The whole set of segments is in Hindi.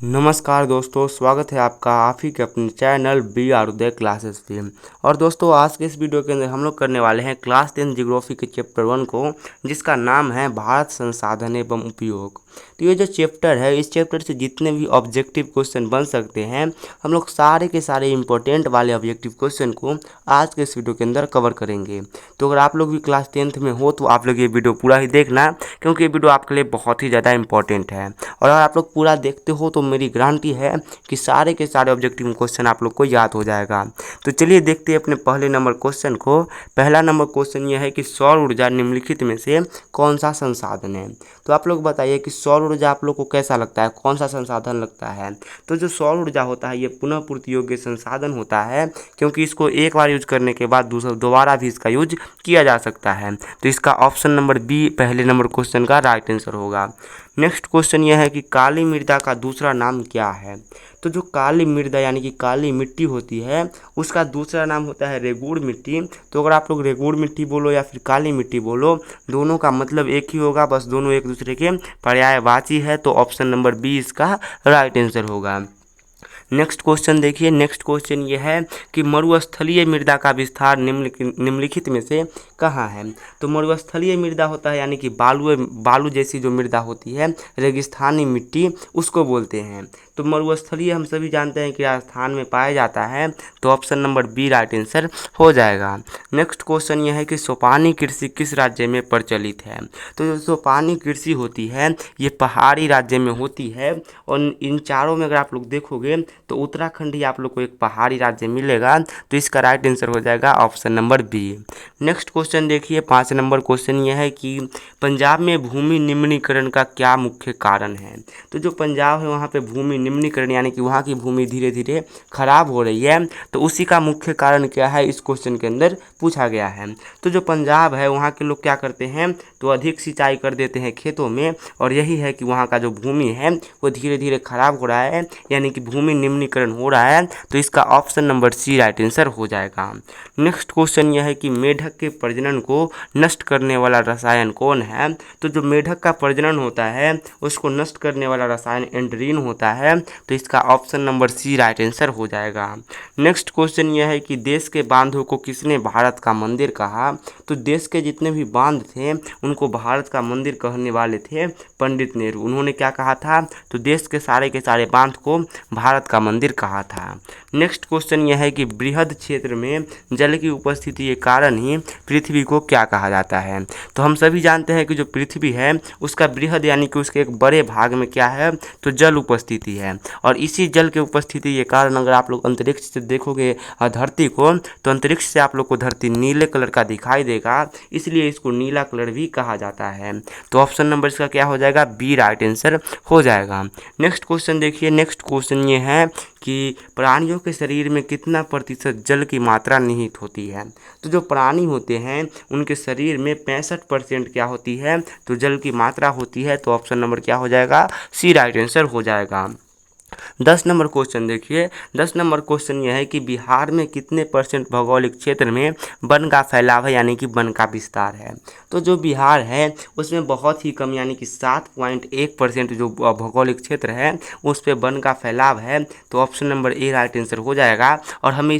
नमस्कार दोस्तों, स्वागत है आपका आप ही के अपने channel B R Uday classes पे। और दोस्तों, आज के इस वीडियो के अंदर हम लोग करने वाले हैं क्लास 10 जियोग्राफी के चैप्टर 1 को, जिसका नाम है भारत संसाधन एवं उपयोग। तो ये जो चैप्टर है, इस चैप्टर से जितने भी ऑब्जेक्टिव क्वेश्चन बन सकते हैं, हम लोग सारे के सारे इंपॉर्टेंट वाले ऑब्जेक्टिव क्वेश्चन को आज के इस वीडियो के अंदर कवर करेंगे। तो अगर आप लोग भी क्लास 10th में हो तो आप लोग ये वीडियो पूरा ही देखना, क्योंकि ये वीडियो आपके लिए बहुत ही ज़्यादा इंपॉर्टेंट है। और अगर आप लोग पूरा देखते हो तो मेरी गारंटी है कि सारे के सारे ऑब्जेक्टिव क्वेश्चन आप लोग को याद हो जाएगा। तो चलिए देखते हैं अपने पहले नंबर क्वेश्चन को। पहला नंबर क्वेश्चन यह है कि सौर ऊर्जा निम्नलिखित में से कौन सा संसाधन है। तो आप लोग बताइए कि सौर ऊर्जा आप लोग को कैसा लगता है, कौन सा संसाधन लगता है। तो जो सौर ऊर्जा होता है ये पुनः पूर्ति योग्य संसाधन होता है, क्योंकि इसको एक बार यूज करने के बाद दोबारा भी इसका यूज किया जा सकता है। तो इसका ऑप्शन नंबर बी पहले नंबर क्वेश्चन का राइट आंसर होगा। नेक्स्ट क्वेश्चन यह है कि काली मृदा का दूसरा नाम क्या है। तो जो काली मृदा यानी कि काली मिट्टी होती है, उसका दूसरा नाम होता है रेगुड़ मिट्टी। तो अगर आप लोग रेगुड़ मिट्टी बोलो या फिर काली मिट्टी बोलो, दोनों का मतलब एक ही होगा, बस दोनों एक दूसरे के पर्यायवाची है। तो ऑप्शन नंबर बी इसका राइट आंसर होगा। नेक्स्ट क्वेश्चन देखिए। नेक्स्ट क्वेश्चन ये है कि मरुस्थलीय मृदा का विस्तार निम्नलिखित में से कहाँ है। तो मरुस्थलीय मृदा होता है यानी कि बालू जैसी जो मृदा होती है, रेगिस्तानी मिट्टी, उसको बोलते हैं। तो मरुस्थलीय हम सभी जानते हैं कि राजस्थान में पाया जाता है। तो option number B right answer हो जाएगा। नेक्स्ट क्वेश्चन यह है कि सोपानी कृषि किस राज्य में प्रचलित है। तो जो सोपानी कृषि होती है ये पहाड़ी राज्य में होती है, और इन चारों में अगर आप लोग देखोगे तो उत्तराखंड ही आप लोग को एक पहाड़ी राज्य मिलेगा। तो इसका राइट आंसर हो जाएगा option number B. Next question देखिए, 5 नंबर क्वेश्चन यह है कि पंजाब में भूमि निम्नीकरण का क्या मुख्य कारण है। तो जो पंजाब है वहाँ पे भूमि निम्नीकरण यानी कि वहाँ की भूमि धीरे धीरे खराब हो रही है, तो उसी का मुख्य कारण क्या है इस क्वेश्चन के अंदर पूछा गया है। तो जो पंजाब है वहाँ के लोग क्या करते हैं, तो अधिक सिंचाई कर देते हैं खेतों में, और यही है कि वहाँ का जो भूमि है वो धीरे धीरे खराब हो रहा है, यानी कि भूमि निम्नीकरण हो रहा है। तो इसका option number C right answer हो जाएगा। नेक्स्ट क्वेश्चन यह है कि मेढक के प्रजनन को नष्ट करने वाला रसायन कौन है। तो जो मेढक का प्रजनन होता है उसको नष्ट करने वाला रसायन एंड्रीन होता है। तो इसका option number C right answer हो जाएगा। नेक्स्ट क्वेश्चन यह है कि देश के बांधों को किसने भारत का मंदिर कहा। तो देश के जितने भी बांध थे उनको भारत का मंदिर कहने वाले थे पंडित नेहरू। उन्होंने क्या कहा था, तो देश के सारे बांध को भारत का मंदिर कहा था। नेक्स्ट क्वेश्चन यह है कि बृहद क्षेत्र में जल की उपस्थिति के कारण ही पृथ्वी को क्या कहा जाता है। तो हम सभी जानते हैं कि जो पृथ्वी है उसका बृहद यानी कि उसके एक बड़े भाग में क्या है, तो जल उपस्थिति है। और इसी जल के उपस्थिति के कारण अगर आप लोग अंतरिक्ष से देखोगे धरती को, तो अंतरिक्ष से आप लोग को धरती नीले कलर का दिखाई देगा, इसलिए इसको नीला कलर भी कहा जाता है। तो ऑप्शन नंबर इसका क्या हो जाएगा, बी राइट आंसर हो जाएगा। नेक्स्ट क्वेश्चन देखिए। नेक्स्ट क्वेश्चन ये है कि प्राणियों के शरीर में कितना प्रतिशत जल की मात्रा निहित होती है। तो जो प्राणी होते हैं उनके शरीर में 65% क्या होती है, तो जल की मात्रा होती है। तो ऑप्शन नंबर क्या हो जाएगा, सी राइट आंसर हो जाएगा। 10 नंबर क्वेश्चन देखिए। 10 नंबर क्वेश्चन यह है कि बिहार में कितने % भौगोलिक क्षेत्र में वन का फैलाव है यानी कि वन का विस्तार है। तो जो बिहार है उसमें बहुत ही कम यानी कि 7.1% जो भौगोलिक क्षेत्र है उस पर वन का फैलाव है। तो option number A right answer हो जाएगा। और हमें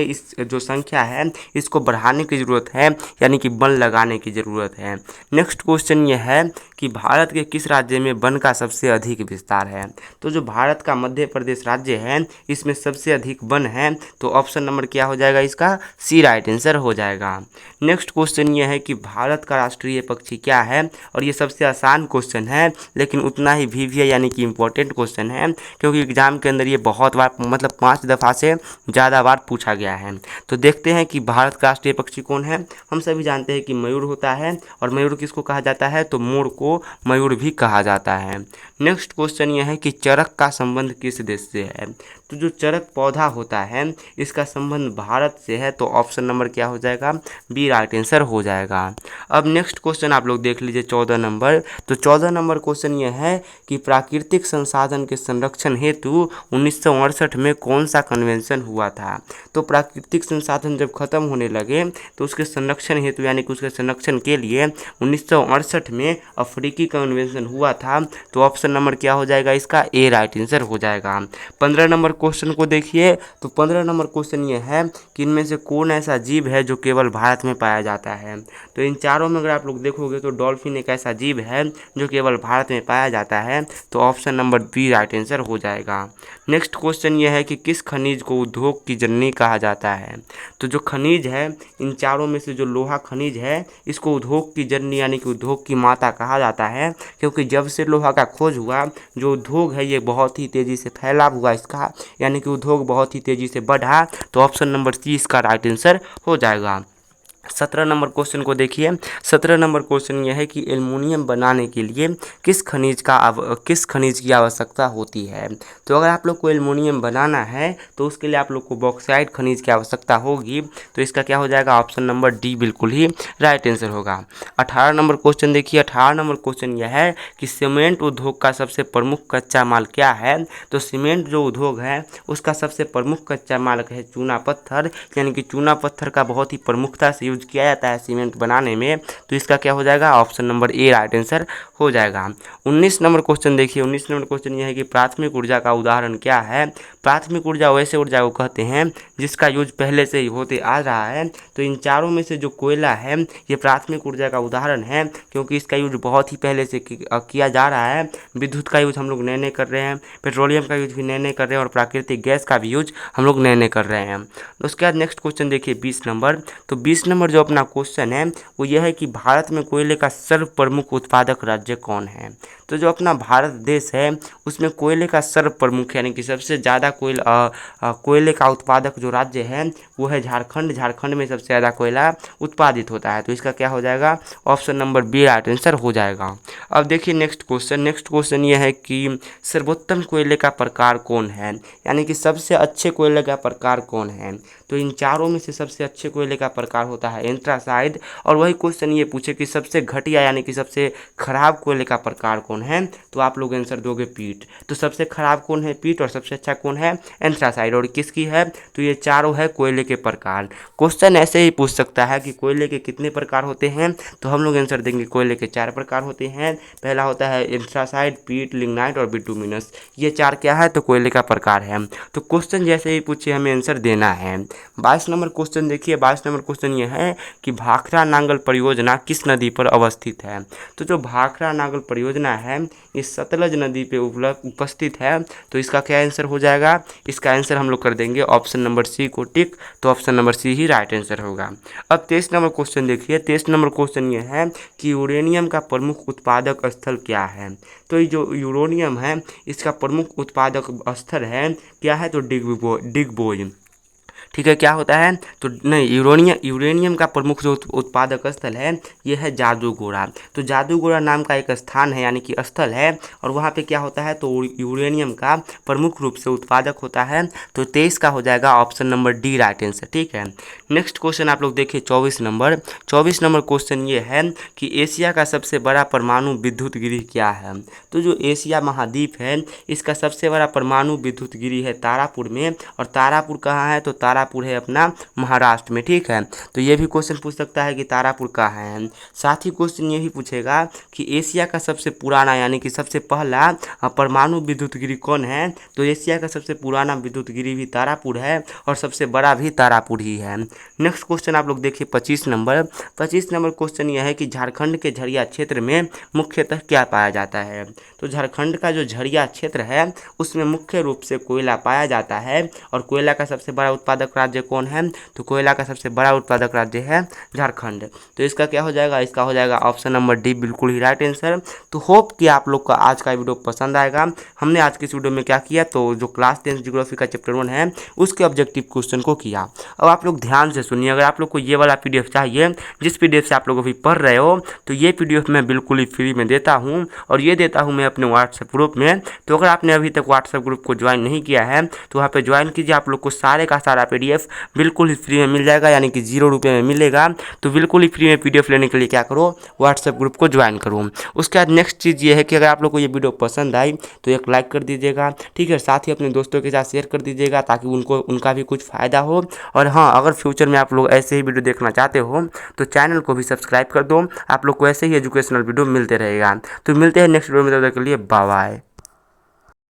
इस जो संख्या है इसको बढ़ाने की ज़रूरत है, यानी कि वन लगाने की ज़रूरत है। नेक्स्ट क्वेश्चन यह है कि भारत के किस राज्य में वन का सबसे अधिक विस्तार है। तो जो भारत का मध्य प्रदेश राज्य है इसमें सबसे अधिक वन है। तो ऑप्शन नंबर क्या हो जाएगा इसका, सी राइट आंसर हो जाएगा। नेक्स्ट क्वेश्चन यह है कि भारत का राष्ट्रीय पक्षी क्या है। और ये सबसे आसान क्वेश्चन है, लेकिन उतना ही वीवीआई यानी कि इम्पोर्टेंट क्वेश्चन है, क्योंकि एग्जाम के अंदर ये बहुत बार मतलब 5 दफ़ा से ज़्यादा बार पूछा गया है। तो देखते हैं कि भारत का राष्ट्रीय पक्षी कौन है। हम सभी जानते हैं कि मयूर होता है, और मयूर किसको कहा जाता है, तो मोर को मयूर भी कहा जाता है। नेक्स्ट क्वेश्चन यह है कि चरक का संबंध किस देश से है? तो जो चरक पौधा होता है इसका संबंध भारत से है, तो ऑप्शन नंबर क्या हो जाएगा? बी राइट आंसर हो जाएगा। अब नेक्स्ट क्वेश्चन आप लोग देख लीजिए 14 नंबर। तो 14 नंबर क्वेश्चन ये है कि प्राकृतिक संसाधन के संरक्षण हेतु 1968 में कौन सा कन्वेंशन हुआ था? तो प्राकृतिक संसाधन जब खत्म होने लगे तो उसके संरक्षण हेतु यानी कि उसके संरक्षण के लिए 1968 में अफ्रीकी कन्वेंशन हुआ था। तो ऑप्शन नंबर क्या हो जाएगा इसका? ए राइट आंसर हो जाएगा। 15 नंबर क्वेश्चन को देखिए। तो 15 नंबर क्वेश्चन ये है कि इनमें से कौन ऐसा जीव है जो केवल भारत में पाया जाता है? तो इन चारों में अगर आप लोग देखोगे तो डॉल्फिन एक ऐसा जीव है जो केवल भारत में पाया जाता है, तो option number B right answer हो जाएगा। नेक्स्ट क्वेश्चन ये है कि किस खनिज को उद्योग की जननी कहा जाता है? तो जो खनिज है इन चारों में से जो लोहा खनिज है इसको उद्योग की जननी यानी कि उद्योग की माता कहा जाता है, क्योंकि जब से लोहा का खोज हुआ जो उद्योग है ये बहुत ही तेज़ी से फैला हुआ इसका, यानी कि उद्योग बहुत ही तेज़ी से बढ़ा, तो ऑप्शन नंबर सी इसका राइट आंसर हो जाएगा। 17 नंबर क्वेश्चन को देखिए। 17 नंबर क्वेश्चन यह है कि एल्युमिनियम बनाने के लिए किस खनिज की आवश्यकता होती है? तो अगर आप लोग को एल्युमिनियम बनाना है तो उसके लिए आप लोग को बॉक्साइट खनिज की आवश्यकता होगी, तो इसका क्या हो जाएगा? ऑप्शन नंबर डी बिल्कुल ही राइट आंसर होगा। 18 नंबर क्वेश्चन देखिए। 18 नंबर क्वेश्चन यह है कि सीमेंट उद्योग का सबसे प्रमुख कच्चा माल क्या है? तो सीमेंट जो उद्योग है उसका सबसे प्रमुख कच्चा माल है चूना पत्थर, यानी कि चूना पत्थर का बहुत ही प्रमुखता से यूज किया जाता है सीमेंट बनाने में, तो इसका क्या हो जाएगा? Option number A right answer हो जाएगा। 19 नंबर क्वेश्चन देखिए। 19 नंबर क्वेश्चन यह है कि प्राथमिक ऊर्जा का उदाहरण क्या है? प्राथमिक ऊर्जा वैसे ऊर्जा को कहते हैं जिसका यूज पहले से ही होते आ रहा है, तो इन चारों में से जो कोयला है ये प्राथमिक ऊर्जा का उदाहरण है, क्योंकि इसका यूज बहुत ही पहले से किया जा रहा है। विद्युत का यूज हम लोग नए नए कर रहे हैं, पेट्रोलियम का यूज भी नए नए कर रहे हैं, और प्राकृतिक गैस का भी यूज हम लोग नए नए कर रहे हैं। उसके बाद नेक्स्ट क्वेश्चन देखिए 20 नंबर। तो 20 नंबर जो अपना क्वेश्चन है वो यह है कि भारत में कोयले का सर्व प्रमुख उत्पादक राज्य कौन है? तो जो अपना भारत देश है उसमें कोयले का सर्व प्रमुख यानी कि सबसे ज़्यादा कोयले का उत्पादक जो राज्य है वो है झारखंड। झारखंड में सबसे ज़्यादा कोयला उत्पादित होता है, तो इसका क्या हो जाएगा? Option number B right answer हो जाएगा। अब देखिए नेक्स्ट क्वेश्चन। नेक्स्ट क्वेश्चन ये है कि सर्वोत्तम कोयले का प्रकार कौन है, यानी कि सबसे अच्छे कोयले का प्रकार कौन है? तो इन चारों में से सबसे अच्छे कोयले का प्रकार होता है एंथ्रासाइड। और वही क्वेश्चन ये पूछे कि सबसे घटिया यानी कि सबसे खराब कोयले का प्रकार कौन है, तो आप लोग आंसर दोगे पीट। तो सबसे खराब कौन है? पीट। और सबसे अच्छा कौन है? एंथ्रासाइड। और किसकी है? तो ये चारों है कोयले के प्रकार। क्वेश्चन ऐसे ही पूछ सकता है कि कोयले के कितने प्रकार होते हैं, तो हम लोग आंसर देंगे कोयले के 4 प्रकार होते हैं। पहला होता है एंथ्रासाइड, पीट, लिग्नाइट और बिटुमिनस। ये 4 क्या है? तो कोयले का प्रकार है। तो क्वेश्चन जैसे ही पूछे हमें आंसर देना है। 22 नंबर क्वेश्चन देखिए। 22 नंबर क्वेश्चन ये है कि भाखड़ा नांगल परियोजना किस नदी पर अवस्थित है? तो जो भाखड़ा नांगल परियोजना है इस सतलज नदी पे उपस्थित है, तो इसका क्या आंसर हो जाएगा? इसका आंसर हम लोग कर देंगे ऑप्शन नंबर सी को टिक, तो ऑप्शन नंबर सी ही राइट आंसर होगा। अब 23 नंबर क्वेश्चन देखिए। 23 नंबर क्वेश्चन ये है कि यूरेनियम का प्रमुख उत्पादक स्थल क्या है? तो ये जो यूरेनियम है इसका प्रमुख उत्पादक स्थल है क्या है? तो डिगबोई। ठीक है, क्या होता है? तो नहीं, यूरेनियम का प्रमुख जो उत्पादक स्थल है ये है जादूगोड़ा। तो जादूगोड़ा नाम का एक स्थान है यानी कि स्थल है, और वहाँ पे क्या होता है? तो यूरेनियम का प्रमुख रूप से उत्पादक होता है। तो 23 का हो जाएगा option number D right answer. ठीक है, नेक्स्ट क्वेश्चन आप लोग देखिए 24 नंबर। 24 नंबर क्वेश्चन ये है कि एशिया का सबसे बड़ा परमाणु विद्युत गृह क्या है? तो जो एशिया महाद्वीप है इसका सबसे बड़ा परमाणु विद्युत गृह है तारापुर में। और तारापुर कहाँ है? तो तारापुर है अपना महाराष्ट्र में। ठीक है, तो ये भी क्वेश्चन पूछ सकता है कि तारापुर कहाँ है। साथ ही क्वेश्चन ये भी पूछेगा कि एशिया का सबसे पुराना यानी कि सबसे पहला परमाणु विद्युत गृह कौन है? तो एशिया का सबसे पुराना विद्युत गृह भी तारापुर है और सबसे बड़ा भी तारापुर ही है। नेक्स्ट क्वेश्चन आप लोग देखिए 25 नंबर। 25 नंबर क्वेश्चन यह है कि झारखंड के झरिया क्षेत्र में मुख्यतः क्या पाया जाता है? तो झारखंड का जो झरिया क्षेत्र है उसमें मुख्य रूप से कोयला पाया जाता है, और कोयला का सबसे बड़ा उत्पादक उत्पादक राज्य कौन है, तो कोयला का सबसे बड़ा उत्पादक राज्य है झारखंड। तो इसका क्या हो जाएगा, इसका हो जाएगा ऑप्शन नंबर डी, बिल्कुल ही राइट आंसर। तो होप कि आप लोग का आज का वीडियो पसंद आएगा। हमने आज के इस वीडियो में क्या किया, तो जो क्लास 10 ज्योग्राफी का चैप्टर 1 है उसके ऑब्जेक्टिव क्वेश्चन को किया। अब आप लोग ध्यान से सुनिए, अगर आप लोग को ये वाला पीडीएफ चाहिए जिस पीडीएफ से आप लोग अभी पढ़ रहे हो, तो ये पीडीएफ मैं बिल्कुल ही फ्री में देता हूँ और ये देता हूँ मैं अपने व्हाट्सएप ग्रुप में। तो अगर आपने अभी तक व्हाट्सएप ग्रुप को ज्वाइन नहीं किया है तो वहाँ पे ज्वाइन कीजिए। आप लोग को सारे का सारा पीडीएफ बिल्कुल ही फ्री में मिल जाएगा, यानी कि 0 रुपये में मिलेगा। तो बिल्कुल ही फ्री में पीडीएफ लेने के लिए क्या करो, व्हाट्सएप ग्रुप को ज्वाइन करो। उसके बाद नेक्स्ट चीज़ ये है कि अगर आप लोग को ये वीडियो पसंद आई तो एक लाइक कर दीजिएगा, ठीक है। साथ ही अपने दोस्तों के साथ शेयर कर दीजिएगा ताकि उनका भी कुछ फ़ायदा हो। और हाँ, अगर फ्यूचर में आप लोग ऐसे ही वीडियो देखना चाहते हो तो चैनल को भी सब्सक्राइब कर दो। आप लोग को ऐसे ही एजुकेशनल वीडियो मिलते रहेगा। तो मिलते हैं नेक्स्ट वीडियो में, तब तक के लिए बाय बाय।